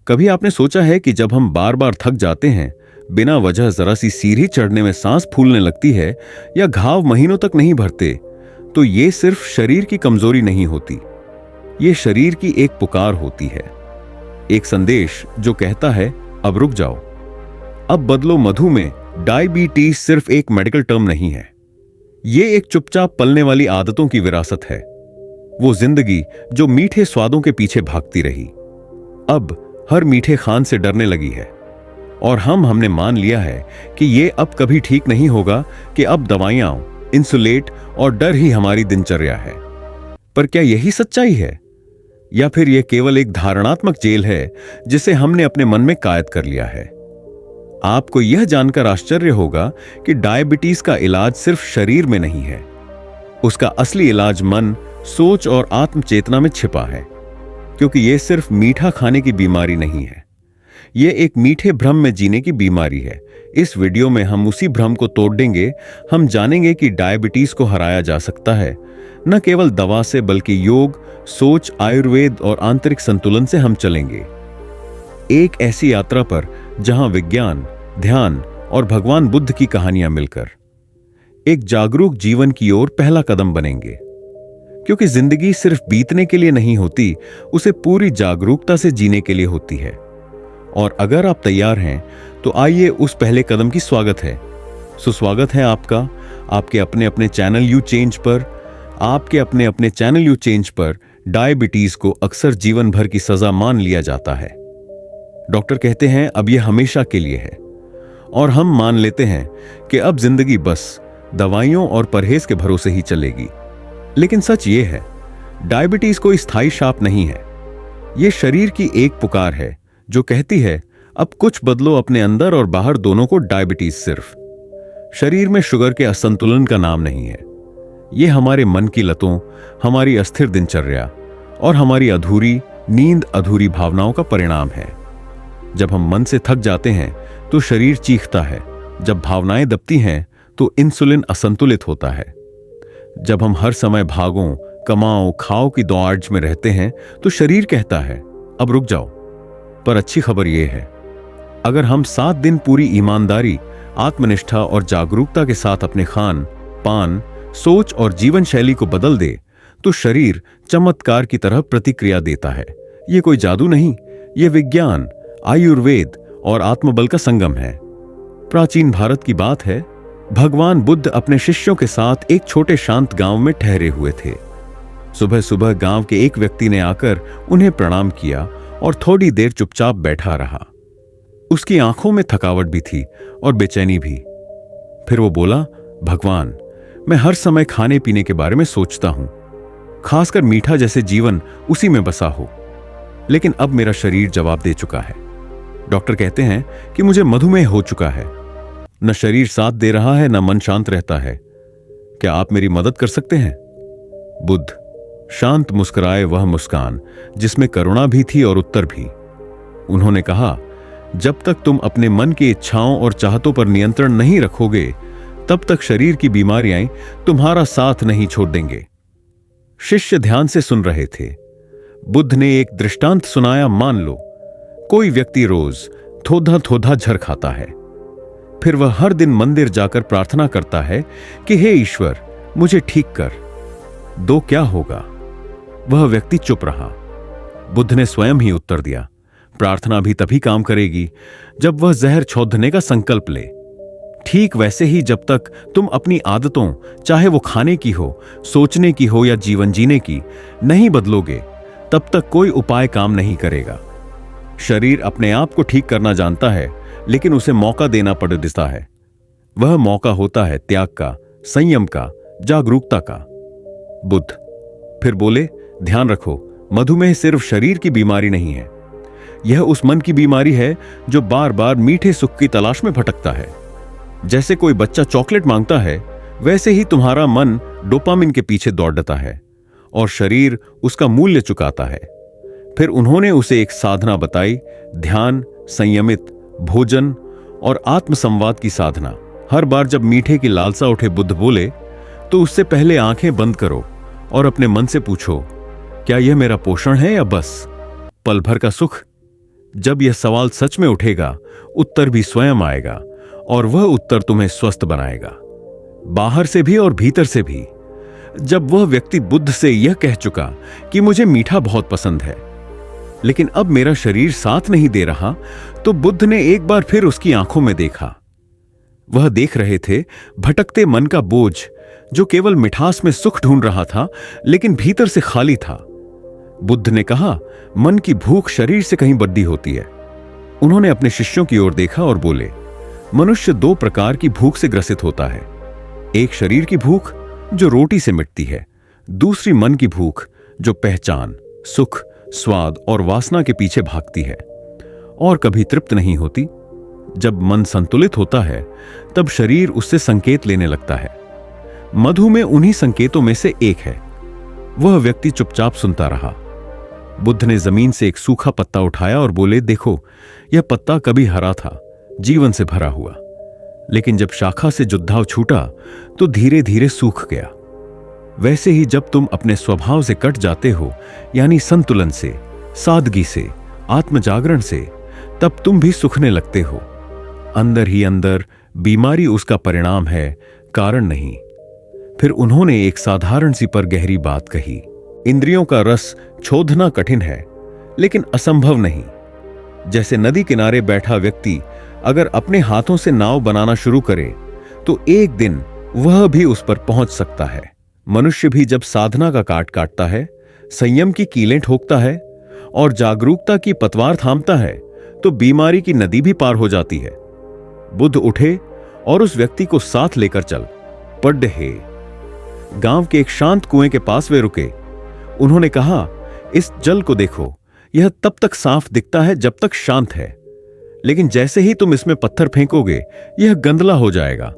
कभी आपने सोचा है कि जब हम बार बार थक जाते हैं, बिना वजह जरा सी सीढ़ी चढ़ने में सांस फूलने लगती है या घाव महीनों तक नहीं भरते, तो ये सिर्फ शरीर की कमजोरी नहीं होती, ये शरीर की एक पुकार होती है, एक संदेश जो कहता है अब रुक जाओ, अब बदलो। मधुमेह, डायबिटीज सिर्फ एक मेडिकल टर्म नहीं है, ये एक चुपचाप पलने वाली आदतों की विरासत है। वो जिंदगी जो मीठे स्वादों के पीछे भागती रही, अब हर मीठे खान से डरने लगी है। और हमने मान लिया है कि ये अब कभी ठीक नहीं होगा, कि अब दवाइयां, इंसुलेट और डर ही हमारी दिनचर्या है। पर क्या यही सच्चाई है, या फिर यह केवल एक धारणात्मक जेल है जिसे हमने अपने मन में कैद कर लिया है? आपको यह जानकर आश्चर्य होगा कि डायबिटीज का इलाज सिर्फ शरीर में नहीं है, उसका असली इलाज मन, सोच और आत्म चेतना में छिपा है। क्योंकि यह सिर्फ मीठा खाने की बीमारी नहीं है, यह एक मीठे भ्रम में जीने की बीमारी है। इस वीडियो में हम उसी भ्रम को तोड़ देंगे। हम जानेंगे कि डायबिटीज को हराया जा सकता है, न केवल दवा से, बल्कि योग, सोच, आयुर्वेद और आंतरिक संतुलन से हम चलेंगे। एक ऐसी यात्रा पर जहां विज्ञान, ध्यान और भगवान बुद्ध की कहानियां मिलकर एक जागरूक जीवन की ओर पहला कदम बनेंगे। क्योंकि जिंदगी सिर्फ बीतने के लिए नहीं होती, उसे पूरी जागरूकता से जीने के लिए होती है। और अगर आप तैयार हैं तो आइए उस पहले कदम की स्वागत है। सुस्वागत है आपका आपके अपने अपने चैनल यू चेंज पर। आपके अपने अपने चैनल यू चेंज पर डायबिटीज को अक्सर जीवन भर की सजा मान लिया जाता है। डॉक्टर कहते हैं अब यह हमेशा के लिए है, और हम मान लेते हैं कि अब जिंदगी बस दवाइयों और परहेज के भरोसे ही चलेगी। लेकिन सच ये है, डायबिटीज कोई स्थायी शाप नहीं है। यह शरीर की एक पुकार है जो कहती है अब कुछ बदलो अपने अंदर और बाहर दोनों को। डायबिटीज सिर्फ शरीर में शुगर के असंतुलन का नाम नहीं है, यह हमारे मन की लतों, हमारी अस्थिर दिनचर्या और हमारी अधूरी नींद, अधूरी भावनाओं का परिणाम है। जब हम मन से थक जाते हैं तो शरीर चीखता है, जब भावनाएं दबती हैं तो इंसुलिन असंतुलित होता है। जब हम हर समय भागो, कमाओ, खाओ की दौड़ में रहते हैं तो शरीर कहता है अब रुक जाओ। पर अच्छी खबर यह है, अगर हम 7 दिन पूरी ईमानदारी, आत्मनिष्ठा और जागरूकता के साथ अपने खान पान, सोच और जीवन शैली को बदल दे, तो शरीर चमत्कार की तरह प्रतिक्रिया देता है। यह कोई जादू नहीं, यह विज्ञान, आयुर्वेद और आत्मबल का संगम है। प्राचीन भारत की बात है, भगवान बुद्ध अपने शिष्यों के साथ एक छोटे शांत गांव में ठहरे हुए थे। सुबह सुबह गांव के एक व्यक्ति ने आकर उन्हें प्रणाम किया और थोड़ी देर चुपचाप बैठा रहा। उसकी आंखों में थकावट भी थी और बेचैनी भी। फिर वो बोला, भगवान, मैं हर समय खाने पीने के बारे में सोचता हूं, खासकर मीठा जैसे जीवन उसी में बसा हो। लेकिन अब मेरा शरीर जवाब दे चुका है। डॉक्टर कहते हैं कि मुझे मधुमेह हो चुका है। न शरीर साथ दे रहा है, न मन शांत रहता है। क्या आप मेरी मदद कर सकते हैं? बुद्ध शांत मुस्कुराए, वह मुस्कान जिसमें करुणा भी थी और उत्तर भी। उन्होंने कहा, जब तक तुम अपने मन की इच्छाओं और चाहतों पर नियंत्रण नहीं रखोगे, तब तक शरीर की बीमारियां तुम्हारा साथ नहीं छोड़ देंगे। शिष्य ध्यान से सुन रहे थे। बुद्ध ने एक दृष्टांत सुनाया। मान लो कोई व्यक्ति रोज थोड़ा थोड़ा झर खाता है, फिर वह हर दिन मंदिर जाकर प्रार्थना करता है कि हे ईश्वर, मुझे ठीक कर दो, क्या होगा? वह व्यक्ति चुप रहा। बुद्ध ने स्वयं ही उत्तर दिया, प्रार्थना भी तभी काम करेगी जब वह जहर छोड़ने का संकल्प ले। ठीक वैसे ही जब तक तुम अपनी आदतों, चाहे वो खाने की हो, सोचने की हो या जीवन जीने की, नहीं बदलोगे, तब तक कोई उपाय काम नहीं करेगा। शरीर अपने आप को ठीक करना जानता है, लेकिन उसे मौका देना पड़ता है। वह मौका होता है त्याग का, संयम का, जागरूकता का। बुद्ध फिर बोले, ध्यान रखो, मधुमेह सिर्फ शरीर की बीमारी नहीं है, यह उस मन की बीमारी है जो बार बार मीठे सुख की तलाश में भटकता है। जैसे कोई बच्चा चॉकलेट मांगता है, वैसे ही तुम्हारा मन डोपामिन के पीछे दौड़ता है और शरीर उसका मूल्य चुकाता है। फिर उन्होंने उसे एक साधना बताई, ध्यान, संयमित भोजन और आत्मसंवाद की साधना। हर बार जब मीठे की लालसा उठे, बुद्ध बोले, तो उससे पहले आंखें बंद करो और अपने मन से पूछो, क्या यह मेरा पोषण है या बस पल भर का सुख? जब यह सवाल सच में उठेगा, उत्तर भी स्वयं आएगा और वह उत्तर तुम्हें स्वस्थ बनाएगा, बाहर से भी और भीतर से भी। जब वह व्यक्ति बुद्ध से यह कह चुका कि मुझे मीठा बहुत पसंद है, लेकिन अब मेरा शरीर साथ नहीं दे रहा, तो बुद्ध ने एक बार फिर उसकी आंखों में देखा। वह देख रहे थे भटकते मन का बोझ, जो केवल मिठास में सुख ढूंढ रहा था, लेकिन भीतर से खाली था। बुद्ध ने कहा, मन की भूख शरीर से कहीं बड़ी होती है। उन्होंने अपने शिष्यों की ओर देखा और बोले, मनुष्य दो प्रकार की भूख से ग्रसित होता है। एक शरीर की भूख जो रोटी से मिटती है, दूसरी मन की भूख जो पहचान, सुख, स्वाद और वासना के पीछे भागती है और कभी तृप्त नहीं होती। जब मन संतुलित होता है, तब शरीर उससे संकेत लेने लगता है। मधुमेह उन्हीं संकेतों में से एक है। वह व्यक्ति चुपचाप सुनता रहा। बुद्ध ने जमीन से एक सूखा पत्ता उठाया और बोले, देखो, यह पत्ता कभी हरा था, जीवन से भरा हुआ, लेकिन जब शाखा से जुद्धाव छूटा तो धीरे धीरे सूख गया। वैसे ही जब तुम अपने स्वभाव से कट जाते हो, यानी संतुलन से, सादगी से, आत्मजागरण से, तब तुम भी सूखने लगते हो। अंदर ही अंदर बीमारी उसका परिणाम है, कारण नहीं। फिर उन्होंने एक साधारण सी पर गहरी बात कही, इंद्रियों का रस छोड़ना कठिन है, लेकिन असंभव नहीं। जैसे नदी किनारे बैठा व्यक्ति अगर अपने हाथों से नाव बनाना शुरू करे, तो एक दिन वह भी उस पर पहुंच सकता है। मनुष्य भी जब साधना का काट काटता है, संयम की कीलें ठोकता है और जागरूकता की पतवार थामता है, तो बीमारी की नदी भी पार हो जाती है। बुद्ध उठे और उस व्यक्ति को साथ लेकर चल पड़े। गांव के एक शांत कुएं के पास वे रुके। उन्होंने कहा, इस जल को देखो, यह तब तक साफ दिखता है जब तक शांत है, लेकिन जैसे ही तुम इसमें पत्थर फेंकोगे, यह गंदला हो जाएगा।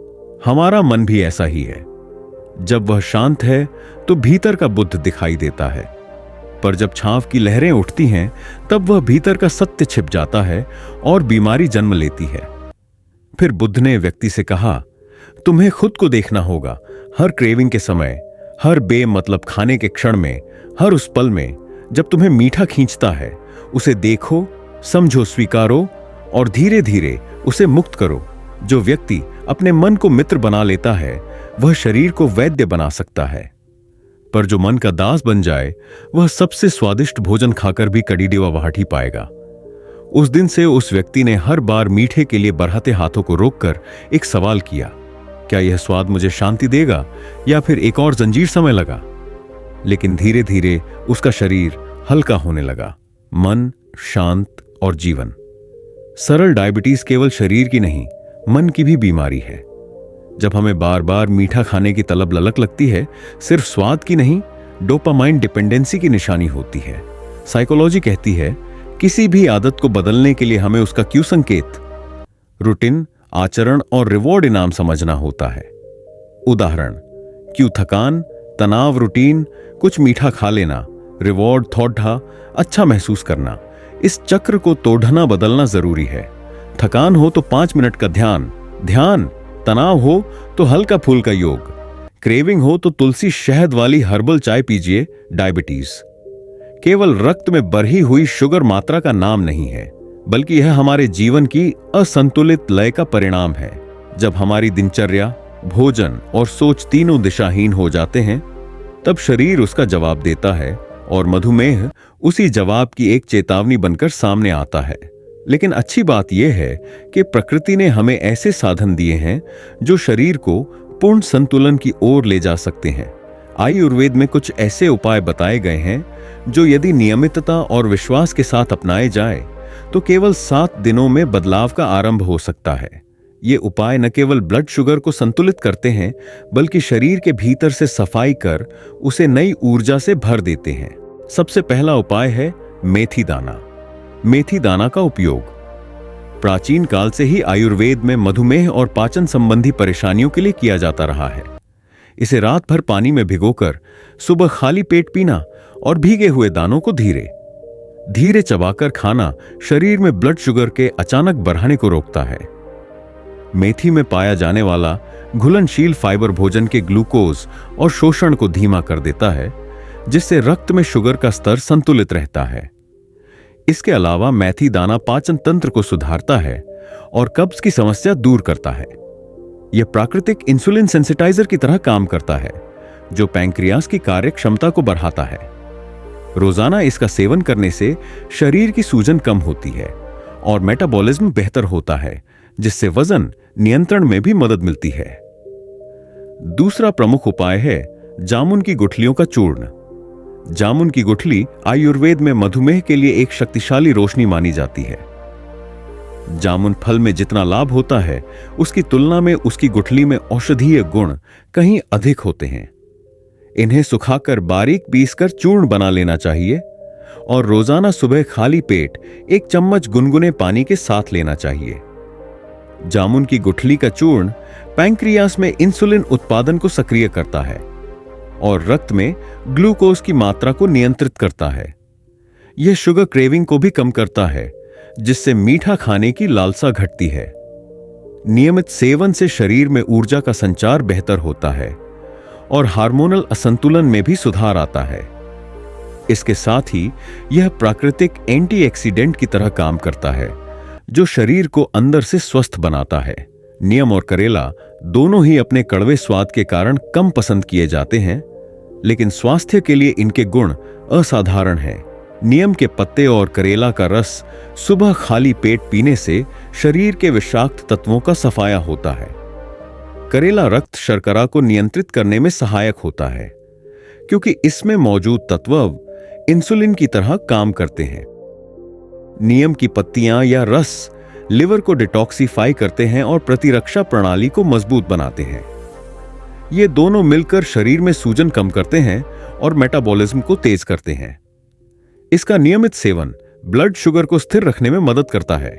हमारा मन भी ऐसा ही है। जब वह शांत है तो भीतर का बुद्ध दिखाई देता है, पर जब छाव की लहरें उठती हैं, तब वह भीतर का सत्य छिप जाता है और बीमारी जन्म लेती है। फिर बुद्ध ने व्यक्ति से कहा, तुम्हें खुद को देखना होगा। हर क्रेविंग के समय, हर बेमतलब खाने के क्षण में, हर उस पल में जब तुम्हें मीठा खींचता है, उसे देखो, समझो, स्वीकारो और धीरे धीरे उसे मुक्त करो। जो व्यक्ति अपने मन को मित्र बना लेता है, वह शरीर को वैद्य बना सकता है, पर जो मन का दास बन जाए, वह सबसे स्वादिष्ट भोजन खाकर भी कड़ी डिवावाहट ही पाएगा। उस दिन से उस व्यक्ति ने हर बार मीठे के लिए बढ़ाते हाथों को रोककर एक सवाल किया, क्या यह स्वाद मुझे शांति देगा या फिर एक और जंजीर समय लगा? लेकिन धीरे धीरे उसका शरीर हल्का होने लगा, मन शांत और जीवन। सरल डायबिटीज केवल शरीर की नहीं, मन की भी बीमारी है। जब हमें बार बार मीठा खाने की तलब ललक लगती है, सिर्फ स्वाद की नहीं, डोपामाइन डिपेंडेंसी की निशानी होती है। साइकोलॉजी कहती है, किसी भी आदत को बदलने के लिए हमें उसका क्यू संकेत, रूटीन, आचरण और रिवॉर्ड इनाम समझना होता है। उदाहरण, क्यू थकान, तनाव, रूटीन, कुछ मीठा खा लेना, रिवॉर्ड थोड़ा अच्छा महसूस करना। इस चक्र को तोड़ना बदलना जरूरी है। थकान हो तो 5 मिनट का ध्यान, तनाव हो तो हल्का फुल्का योग, क्रेविंग हो तो तुलसी शहद वाली हर्बल चाय पीजिए। डायबिटीज केवल रक्त में बढ़ी हुई शुगर मात्रा का नाम नहीं है, बल्कि यह हमारे जीवन की असंतुलित लय का परिणाम है। जब हमारी दिनचर्या, भोजन और सोच तीनों दिशाहीन हो जाते हैं, तब शरीर उसका जवाब देता है और मधुमेह उसी जवाब की एक चेतावनी बनकर सामने आता है। लेकिन अच्छी बात यह है कि प्रकृति ने हमें ऐसे साधन दिए हैं जो शरीर को पूर्ण संतुलन की ओर ले जा सकते हैं। आयुर्वेद में कुछ ऐसे उपाय बताए गए हैं जो यदि नियमितता और विश्वास के साथ अपनाए जाए तो केवल 7 दिनों में बदलाव का आरंभ हो सकता है। ये उपाय न केवल ब्लड शुगर को संतुलित करते हैं, बल्कि शरीर के भीतर से सफाई कर उसे नई ऊर्जा से भर देते हैं। सबसे पहला उपाय है मेथी दाना। मेथी दाना का उपयोग प्राचीन काल से ही आयुर्वेद में मधुमेह और पाचन संबंधी परेशानियों के लिए किया जाता रहा है। इसे रात भर पानी में भिगोकर सुबह खाली पेट पीना और भीगे हुए दानों को धीरे धीरे चबाकर खाना शरीर में ब्लड शुगर के अचानक बढ़ने को रोकता है। मेथी में पाया जाने वाला घुलनशील फाइबर भोजन के ग्लूकोज और शोषण को धीमा कर देता है, जिससे रक्त में शुगर का स्तर संतुलित रहता है। इसके अलावा मेथी दाना पाचन तंत्र को सुधारता है और कब्ज की समस्या दूर करता है। यह प्राकृतिक इंसुलिन सेंसिटाइजर की तरह काम करता है, जो पैंक्रियास की कार्य क्षमता को बढ़ाता है। रोजाना इसका सेवन करने से शरीर की सूजन कम होती है और मेटाबॉलिज्म बेहतर होता है, जिससे वजन नियंत्रण में भी मदद मिलती है। दूसरा प्रमुख उपाय है जामुन की गुठलियों का चूर्ण। जामुन की गुठली आयुर्वेद में मधुमेह के लिए एक शक्तिशाली रोशनी मानी जाती है। जामुन फल में जितना लाभ होता है, उसकी तुलना में उसकी गुठली में औषधीय गुण कहीं अधिक होते हैं। इन्हें सुखाकर बारीक पीसकर चूर्ण बना लेना चाहिए और रोजाना सुबह खाली पेट 1 चम्मच गुनगुने पानी के साथ लेना चाहिए। जामुन की गुठली का चूर्ण पैंक्रियास में इंसुलिन उत्पादन को सक्रिय करता है और रक्त में ग्लूकोज की मात्रा को नियंत्रित करता है। यह शुगर क्रेविंग को भी कम करता है, जिससे मीठा खाने की लालसा घटती है। नियमित सेवन से शरीर में ऊर्जा का संचार बेहतर होता है और हार्मोनल असंतुलन में भी सुधार आता है। इसके साथ ही यह प्राकृतिक एंटीऑक्सीडेंट की तरह काम करता है, जो शरीर को अंदर से स्वस्थ बनाता है। नीम और करेला दोनों ही अपने कड़वे स्वाद के कारण कम पसंद किए जाते हैं, लेकिन स्वास्थ्य के लिए इनके गुण असाधारण हैं। नीम के पत्ते और करेला का रस सुबह खाली पेट पीने से शरीर के विषाक्त तत्वों का सफाया होता है। करेला रक्त शर्करा को नियंत्रित करने में सहायक होता है, क्योंकि इसमें मौजूद तत्व इंसुलिन की तरह काम करते हैं। नीम की पत्तियां या रस लिवर को डिटॉक्सिफाई करते हैं और प्रतिरक्षा प्रणाली को मजबूत बनाते हैं। ये दोनों मिलकर शरीर में सूजन कम करते हैं और मेटाबॉलिज्म को तेज करते हैं। इसका नियमित सेवन ब्लड शुगर को स्थिर रखने में मदद करता है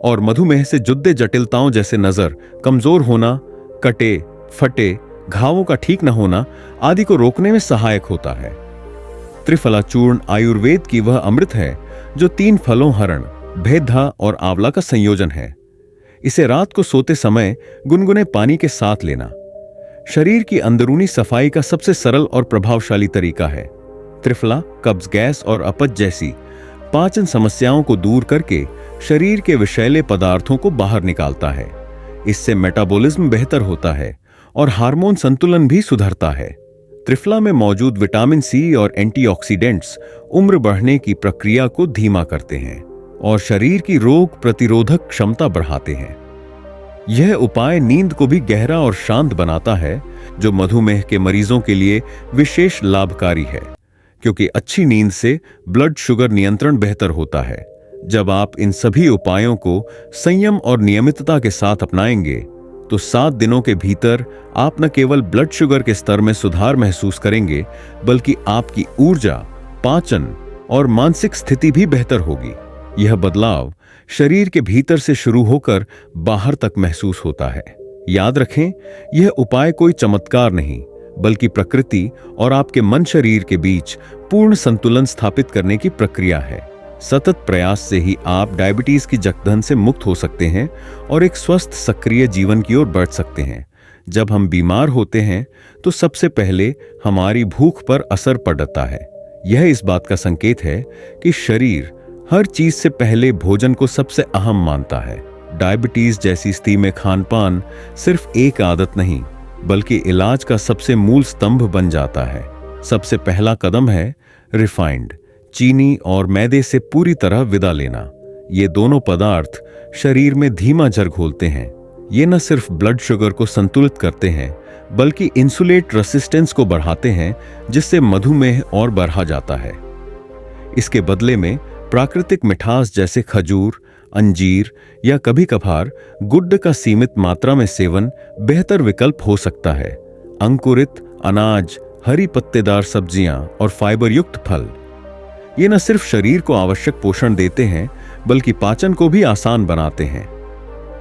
और मधुमेह से जुड़े जटिलताओं जैसे नजर कमजोर होना, कटे फटे घावों का ठीक न होना आदि को रोकने में सहायक होता है। त्रिफला चूर्ण आयुर्वेद की वह अमृत है जो 3 फलों हरण, भेद्धा और आंवला का संयोजन है। इसे रात को सोते समय गुनगुने पानी के साथ लेना शरीर की अंदरूनी सफाई का सबसे सरल और प्रभावशाली तरीका है। त्रिफला कब्ज, गैस और अपच जैसी पाचन समस्याओं को दूर करके शरीर के विषैले पदार्थों को बाहर निकालता है। इससे मेटाबॉलिज्म बेहतर होता है और हार्मोन संतुलन भी सुधरता है। त्रिफला में मौजूद विटामिन सी और एंटीऑक्सीडेंट्स उम्र बढ़ने की प्रक्रिया को धीमा करते हैं और शरीर की रोग प्रतिरोधक क्षमता बढ़ाते हैं। यह उपाय नींद को भी गहरा और शांत बनाता है, जो मधुमेह के मरीजों के लिए विशेष लाभकारी है, क्योंकि अच्छी नींद से ब्लड शुगर नियंत्रण बेहतर होता है। जब आप इन सभी उपायों को संयम और नियमितता के साथ अपनाएंगे, तो 7 दिनों के भीतर आप न केवल ब्लड शुगर के स्तर में सुधार महसूस करेंगे, बल्कि आपकी ऊर्जा, पाचन और मानसिक स्थिति भी बेहतर होगी। यह बदलाव शरीर के भीतर से शुरू होकर बाहर तक महसूस होता है। याद रखें, यह उपाय कोई चमत्कार नहीं, बल्कि प्रकृति और आपके मन शरीर के बीच पूर्ण संतुलन स्थापित करने की प्रक्रिया है। सतत प्रयास से ही आप डायबिटीज की जकड़न से मुक्त हो सकते हैं और एक स्वस्थ सक्रिय जीवन की ओर बढ़ सकते हैं। जब हम बीमार होते हैं तो सबसे पहले हमारी भूख पर असर पड़ता है। यह इस बात का संकेत है कि शरीर हर चीज से पहले भोजन को सबसे अहम मानता है। डायबिटीज जैसी स्थिति में खानपान सिर्फ एक आदत नहीं, बल्कि इलाज का सबसे मूल स्तंभ बन जाता है। सबसे पहला कदम है रिफाइंड, चीनी और मैदे से पूरी तरह विदा लेना। ये दोनों पदार्थ शरीर में धीमा जर घोलते हैं। ये न सिर्फ ब्लड शुगर को संतुलित करते हैं, बल्कि इंसुलेट रेसिस्टेंस को बढ़ाते हैं, जिससे मधुमेह और बढ़ा जाता है। इसके बदले में प्राकृतिक मिठास जैसे खजूर, अंजीर या कभी कभार गुड़ का सीमित मात्रा में सेवन बेहतर विकल्प हो सकता है। अंकुरित अनाज, हरी पत्तेदार सब्जियां और फाइबर युक्त फल ये न सिर्फ शरीर को आवश्यक पोषण देते हैं, बल्कि पाचन को भी आसान बनाते हैं।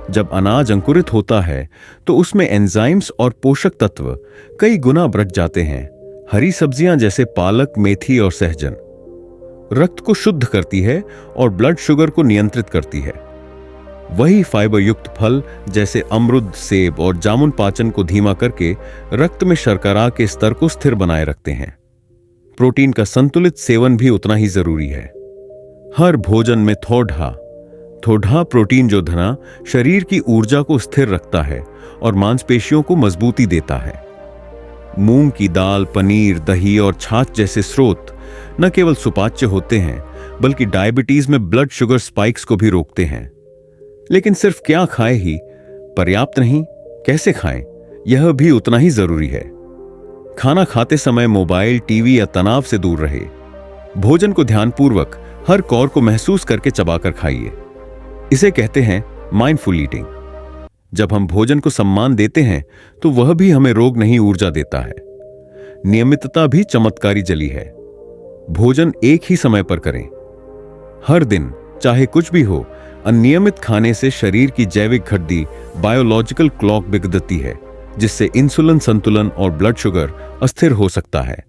जब अनाज अंकुरित होता है तो उसमें एंजाइम्स और पोषक तत्व कई गुना बढ़ जाते हैं। हरी सब्जियां जैसे पालक, मेथी और सहजन रक्त को शुद्ध करती है और ब्लड शुगर को नियंत्रित करती है। वही फाइबर युक्त फल जैसे अमरूद, सेब और जामुन पाचन को धीमा करके रक्त में शर्करा के स्तर को स्थिर बनाए रखते हैं। प्रोटीन का संतुलित सेवन भी उतना ही जरूरी है। हर भोजन में थोड़ा थोड़ा प्रोटीन जो धना शरीर की ऊर्जा को स्थिर रखता है और मांसपेशियों को मजबूती देता है। मूंग की दाल, पनीर, दही और छाछ जैसे स्रोत न केवल सुपाच्य होते हैं बल्कि डायबिटीज में ब्लड शुगर स्पाइक्स को भी रोकते हैं। लेकिन सिर्फ क्या खाएं ही पर्याप्त नहीं, कैसे खाएं यह भी उतना ही जरूरी है। खाना खाते समय मोबाइल, टीवी या तनाव से दूर रहे। भोजन को ध्यानपूर्वक हर कौर को महसूस करके चबाकर खाइए। इसे कहते हैं माइंडफुल ईटिंग। जब हम भोजन को सम्मान देते हैं तो वह भी हमें रोग नहीं, ऊर्जा देता है। नियमितता भी चमत्कारी जली है। भोजन एक ही समय पर करें। हर दिन चाहे कुछ भी हो, अनियमित खाने से शरीर की जैविक घड़ी बायोलॉजिकल क्लॉक बिगड़ती है, जिससे इंसुलिन संतुलन और ब्लड शुगर अस्थिर हो सकता है।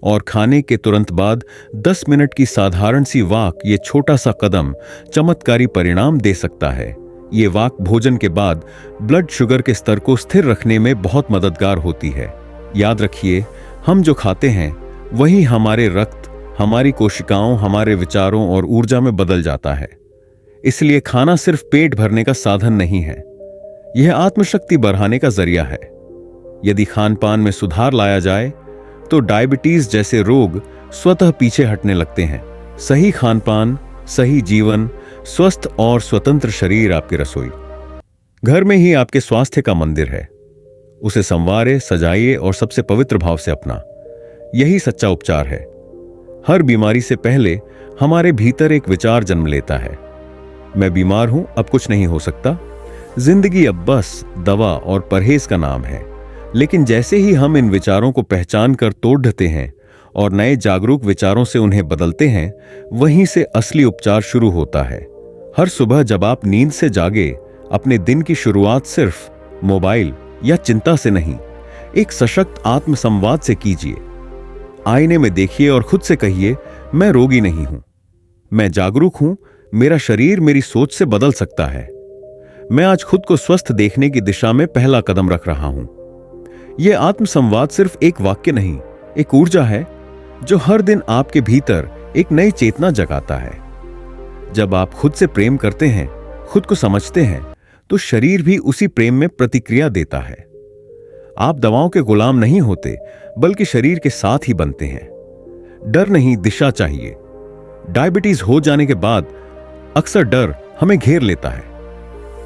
और खाने के तुरंत बाद 10 मिनट की साधारण सी वॉक, ये छोटा सा कदम चमत्कारी परिणाम दे सकता है। ये वॉक भोजन के बाद ब्लड शुगर के स्तर को स्थिर रखने में बहुत मददगार होती है। याद रखिए, हम जो खाते हैं वही हमारे रक्त, हमारी कोशिकाओं, हमारे विचारों और ऊर्जा में बदल जाता है। इसलिए खाना सिर्फ पेट भरने का साधन नहीं है, यह आत्मशक्ति बढ़ाने का जरिया है। यदि खानपान में सुधार लाया जाए तो डायबिटीज जैसे रोग स्वतः पीछे हटने लगते हैं। सही खानपान, सही जीवन, स्वस्थ और स्वतंत्र शरीर आपकी रसोई। घर में ही आपके स्वास्थ्य का मंदिर है। उसे संवारे, सजाइए और सबसे पवित्र भाव से अपना। यही सच्चा उपचार है। हर बीमारी से पहले हमारे भीतर एक विचार जन्म लेता है, मैं बीमार हूं, अब कुछ नहीं हो सकता। जिंदगी अब बस दवा और परहेज का नाम है। लेकिन जैसे ही हम इन विचारों को पहचान कर तोड़ देते हैं और नए जागरूक विचारों से उन्हें बदलते हैं, वहीं से असली उपचार शुरू होता है। हर सुबह जब आप नींद से जागे, अपने दिन की शुरुआत सिर्फ मोबाइल या चिंता से नहीं, एक सशक्त आत्मसंवाद से कीजिए। आईने में देखिए और खुद से कहिए, मैं रोगी नहीं हूं, मैं जागरूक हूं, मेरा शरीर मेरी सोच से बदल सकता है। मैं आज खुद को स्वस्थ देखने की दिशा में पहला कदम रख रहा हूं। यह आत्मसंवाद सिर्फ एक वाक्य नहीं, एक ऊर्जा है जो हर दिन आपके भीतर एक नई चेतना जगाता है। जब आप खुद से प्रेम करते हैं, खुद को समझते हैं, तो शरीर भी उसी प्रेम में प्रतिक्रिया देता है। आप दवाओं के गुलाम नहीं होते, बल्कि शरीर के साथ ही बनते हैं। डर नहीं, दिशा चाहिए। डायबिटीज हो जाने के बाद अक्सर डर हमें घेर लेता है।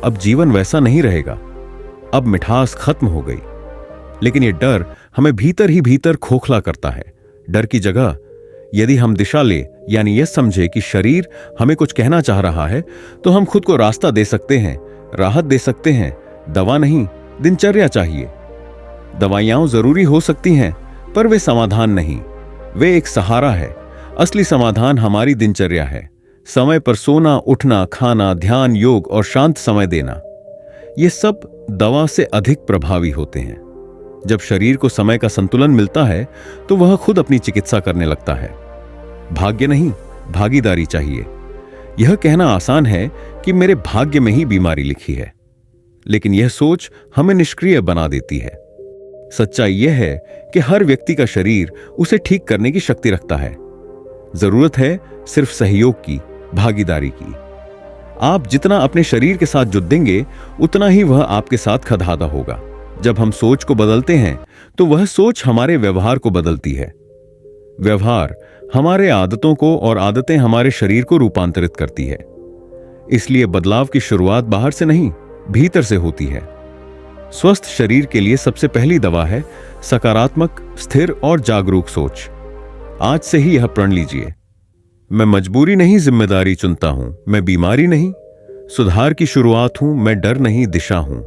अब जीवन वैसा नहीं रहेगा, अब मिठास खत्म हो गई। लेकिन यह डर हमें भीतर ही भीतर खोखला करता है। डर की जगह यदि हम दिशा ले, यानी यह समझे कि शरीर हमें कुछ कहना चाह रहा है, तो हम खुद को रास्ता दे सकते हैं, राहत दे सकते हैं। दवा नहीं, दिनचर्या चाहिए। दवाइयां जरूरी हो सकती हैं, पर वे समाधान नहीं, वे एक सहारा है। असली समाधान हमारी दिनचर्या है। समय पर सोना, उठना, खाना, ध्यान, योग और शांत समय देना, ये सब दवा से अधिक प्रभावी होते हैं। जब शरीर को समय का संतुलन मिलता है तो वह खुद अपनी चिकित्सा करने लगता है। भाग्य नहीं, भागीदारी चाहिए। यह कहना आसान है कि मेरे भाग्य में ही बीमारी लिखी है, लेकिन यह सोच हमें निष्क्रिय बना देती है। सच्चाई यह है कि हर व्यक्ति का शरीर उसे ठीक करने की शक्ति रखता है। जरूरत है सिर्फ सहयोग की, भागीदारी की। आप जितना अपने शरीर के साथ जुड़ेंगे, उतना ही वह आपके साथ खदादा होगा। जब हम सोच को बदलते हैं तो वह सोच हमारे व्यवहार को बदलती है। व्यवहार हमारे आदतों को और आदतें हमारे शरीर को रूपांतरित करती है। इसलिए बदलाव की शुरुआत बाहर से नहीं, भीतर से होती है। स्वस्थ शरीर के लिए सबसे पहली दवा है सकारात्मक, स्थिर और जागरूक सोच। आज से ही यह प्रण लीजिए, मैं मजबूरी नहीं, जिम्मेदारी चुनता हूं। मैं बीमारी नहीं, सुधार की शुरुआत हूं। मैं डर नहीं, दिशा हूं।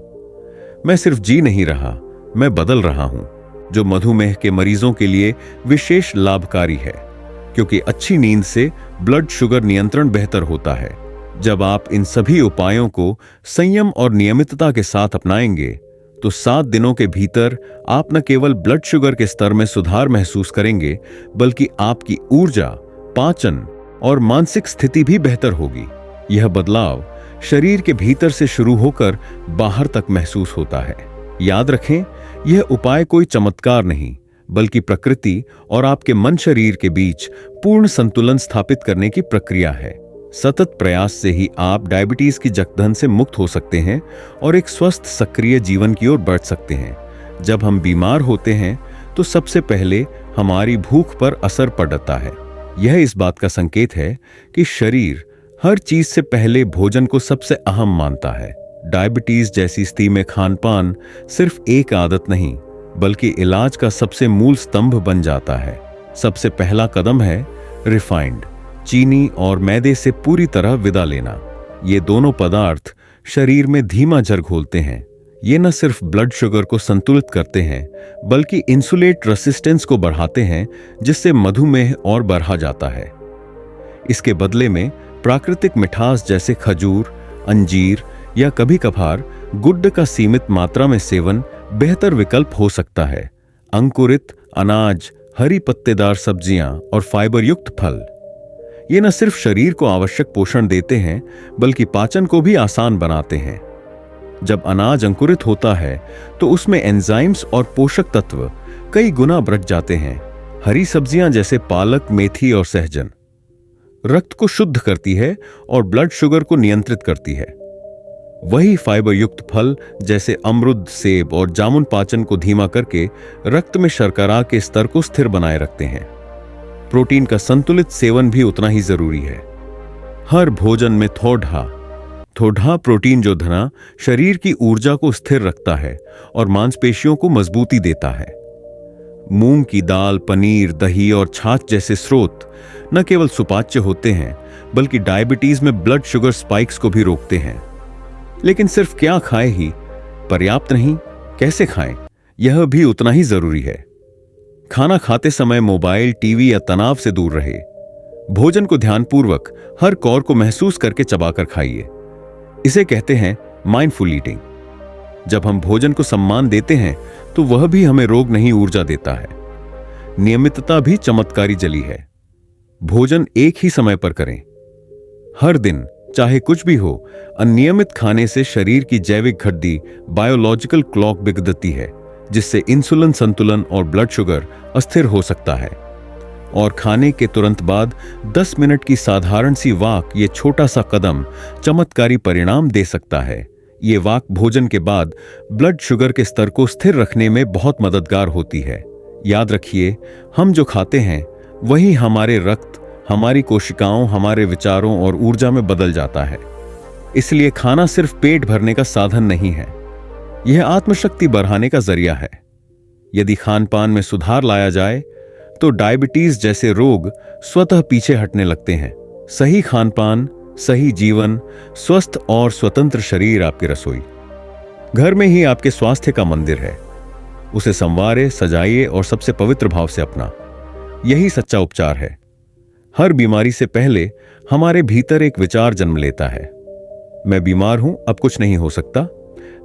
मैं सिर्फ जी नहीं रहा, मैं बदल रहा हूं। जो मधुमेह के मरीजों के लिए विशेष लाभकारी है, क्योंकि अच्छी नींद से ब्लड शुगर नियंत्रण बेहतर होता है। जब आप इन सभी उपायों को संयम और नियमितता के साथ अपनाएंगे तो 7 दिनों के भीतर आप न केवल ब्लड शुगर के स्तर में सुधार महसूस करेंगे, बल्कि आपकी ऊर्जा, पाचन और मानसिक स्थिति भी बेहतर होगी। यह बदलाव शरीर के भीतर से शुरू होकर बाहर तक महसूस होता है। याद रखें, यह उपाय कोई चमत्कार नहीं, बल्कि प्रकृति और आपके मन शरीर के बीच पूर्ण संतुलन स्थापित करने की प्रक्रिया है। सतत प्रयास से ही आप डायबिटीज की जकड़न से मुक्त हो सकते हैं और एक स्वस्थ सक्रिय जीवन की ओर बढ़ सकते हैं। जब हम बीमार होते हैं तो सबसे पहले हमारी भूख पर असर पड़ता है। यह इस बात का संकेत है कि शरीर हर चीज से पहले भोजन को सबसे अहम मानता है। डायबिटीज जैसी स्थिति में खानपान सिर्फ एक आदत नहीं बल्कि इलाज का सबसे मूल स्तंभ बन जाता है। सबसे पहला कदम है रिफाइंड, चीनी और मैदे से पूरी तरह विदा लेना। ये दोनों पदार्थ शरीर में धीमा जर घोलते हैं। ये न सिर्फ ब्लड शुगर को संतुलित करते हैं बल्कि इंसुलेट रेसिस्टेंस को बढ़ाते हैं, जिससे मधुमेह और बढ़ा जाता है। इसके बदले में प्राकृतिक मिठास जैसे खजूर, अंजीर या कभी कभार गुड़ का सीमित मात्रा में सेवन बेहतर विकल्प हो सकता है। अंकुरित अनाज, हरी पत्तेदार सब्जियां और फाइबर युक्त फल ये न सिर्फ शरीर को आवश्यक पोषण देते हैं बल्कि पाचन को भी आसान बनाते हैं। जब अनाज अंकुरित होता है तो उसमें एंजाइम्स और पोषक तत्व कई गुना बढ़ जाते हैं। हरी सब्जियां जैसे पालक, मेथी और सहजन रक्त को शुद्ध करती है और ब्लड शुगर को नियंत्रित करती है। वही फाइबर युक्त फल जैसे अमरूद, सेब और जामुन पाचन को धीमा करके रक्त में शर्करा के स्तर को स्थिर बनाए रखते हैं। प्रोटीन का संतुलित सेवन भी उतना ही जरूरी है। हर भोजन में थोड़ा प्रोटीन जो धना शरीर की ऊर्जा को स्थिर रखता है और मांसपेशियों को मजबूती देता है। मूंग की दाल, पनीर, दही और छाछ जैसे स्रोत न केवल सुपाच्य होते हैं बल्कि डायबिटीज में ब्लड शुगर स्पाइक्स को भी रोकते हैं। लेकिन सिर्फ क्या खाएं ही पर्याप्त नहीं, कैसे खाएं यह भी उतना ही जरूरी है। खाना खाते समय मोबाइल, टीवी या तनाव से दूर रहे। भोजन को ध्यानपूर्वक हर कौर को महसूस करके चबाकर खाइए। इसे कहते हैं माइंडफुल ईटिंग। जब हम भोजन को सम्मान देते हैं तो वह भी हमें रोग नहीं, ऊर्जा देता है। नियमितता भी चमत्कारी जली है। भोजन एक ही समय पर करें हर दिन, चाहे कुछ भी हो। अनियमित खाने से शरीर की जैविक घड़ी बायोलॉजिकल क्लॉक बिगड़ती है, जिससे इंसुलिन संतुलन और ब्लड शुगर अस्थिर हो सकता है। और खाने के तुरंत बाद 10 मिनट की साधारण सी वॉक, ये छोटा सा कदम चमत्कारी परिणाम दे सकता है। ये वॉक भोजन के बाद ब्लड शुगर के स्तर को स्थिर रखने में बहुत मददगार होती है। याद रखिए, हम जो खाते हैं वही हमारे रक्त, हमारी कोशिकाओं, हमारे विचारों और ऊर्जा में बदल जाता है। इसलिए खाना सिर्फ पेट भरने का साधन नहीं है, यह आत्मशक्ति बढ़ाने का जरिया है। यदि खानपान में सुधार लाया जाए तो डायबिटीज जैसे रोग स्वतः पीछे हटने लगते हैं। सही खानपान, सही जीवन, स्वस्थ और स्वतंत्र शरीर आपकी रसोई। घर में ही आपके स्वास्थ्य का मंदिर है। उसे संवारे, सजाइए और सबसे पवित्र भाव से अपना। यही सच्चा उपचार है। हर बीमारी से पहले हमारे भीतर एक विचार जन्म लेता है, मैं बीमार हूं, अब कुछ नहीं हो सकता।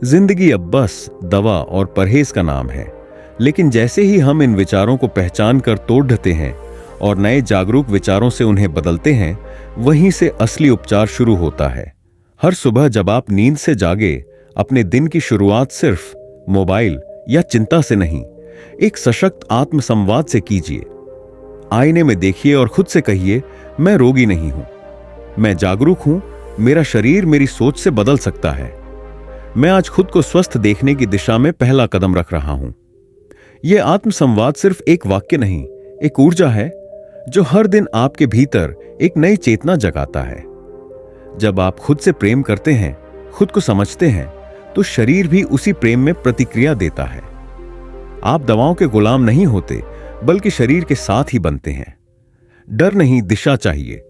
जिंदगी अब बस दवा और परहेज का नाम है। लेकिन जैसे ही हम इन विचारों को पहचान कर तोड़ देते हैं और नए जागरूक विचारों से उन्हें बदलते हैं, वहीं से असली उपचार शुरू होता है। हर सुबह जब आप नींद से जागे, अपने दिन की शुरुआत सिर्फ मोबाइल या चिंता से नहीं, एक सशक्त आत्मसंवाद से कीजिए। आईने में देखिए और खुद से कहिए, मैं रोगी नहीं हूं, मैं जागरूक हूं, मेरा शरीर मेरी सोच से बदल सकता है। मैं आज खुद को स्वस्थ देखने की दिशा में पहला कदम रख रहा हूं। यह आत्मसंवाद सिर्फ एक वाक्य नहीं, एक ऊर्जा है जो हर दिन आपके भीतर एक नई चेतना जगाता है। जब आप खुद से प्रेम करते हैं, खुद को समझते हैं, तो शरीर भी उसी प्रेम में प्रतिक्रिया देता है। आप दवाओं के गुलाम नहीं होते, बल्कि शरीर के साथ ही बनते हैं। डर नहीं, दिशा चाहिए।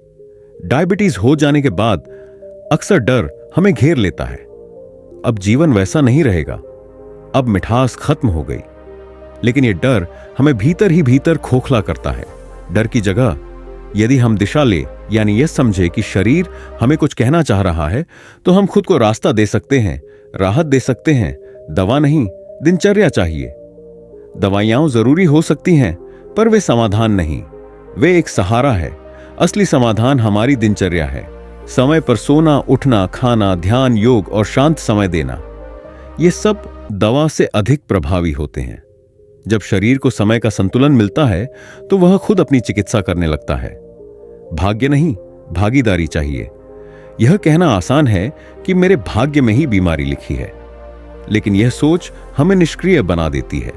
डायबिटीज हो जाने के बाद अक्सर डर हमें घेर लेता है। अब जीवन वैसा नहीं रहेगा, अब मिठास खत्म हो गई। लेकिन यह डर हमें भीतर ही भीतर खोखला करता है। डर की जगह यदि हम दिशा ले, यानी यह समझे कि शरीर हमें कुछ कहना चाह रहा है, तो हम खुद को रास्ता दे सकते हैं, राहत दे सकते हैं। दवा नहीं, दिनचर्या चाहिए। दवाइयां जरूरी हो सकती हैं, पर वे समाधान नहीं, वे एक सहारा है। असली समाधान हमारी दिनचर्या है। समय पर सोना, उठना, खाना, ध्यान, योग और शांत समय देना, ये सब दवा से अधिक प्रभावी होते हैं। जब शरीर को समय का संतुलन मिलता है तो वह खुद अपनी चिकित्सा करने लगता है। भाग्य नहीं, भागीदारी चाहिए। यह कहना आसान है कि मेरे भाग्य में ही बीमारी लिखी है, लेकिन यह सोच हमें निष्क्रिय बना देती है।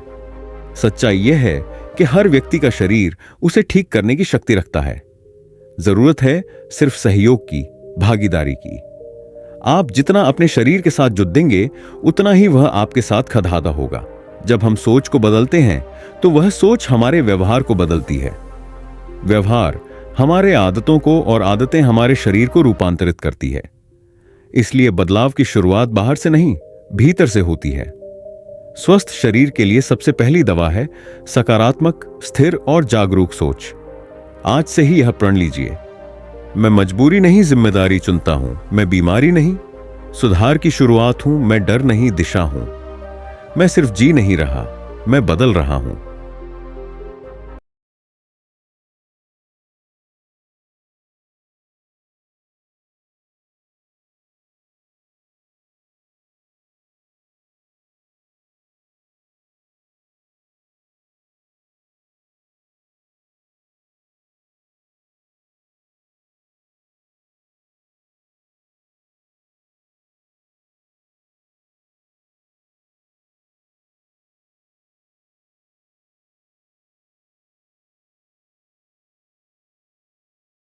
सच्चाई यह है कि हर व्यक्ति का शरीर उसे ठीक करने की शक्ति रखता है। जरूरत है सिर्फ सहयोग की, भागीदारी की। आप जितना अपने शरीर के साथ जुटेंगे उतना ही वह आपके साथ खदादा होगा। जब हम सोच को बदलते हैं तो वह सोच हमारे व्यवहार को बदलती है। व्यवहार हमारे आदतों को और आदतें हमारे शरीर को रूपांतरित करती है। इसलिए बदलाव की शुरुआत बाहर से नहीं, भीतर से होती है। स्वस्थ शरीर के लिए सबसे पहली दवा है सकारात्मक, स्थिर और जागरूक सोच। आज से ही यह प्रण लीजिए। मैं मजबूरी नहीं, जिम्मेदारी चुनता हूं। मैं बीमारी नहीं, सुधार की शुरुआत हूं। मैं डर नहीं, दिशा हूं। मैं सिर्फ जी नहीं रहा, मैं बदल रहा हूं।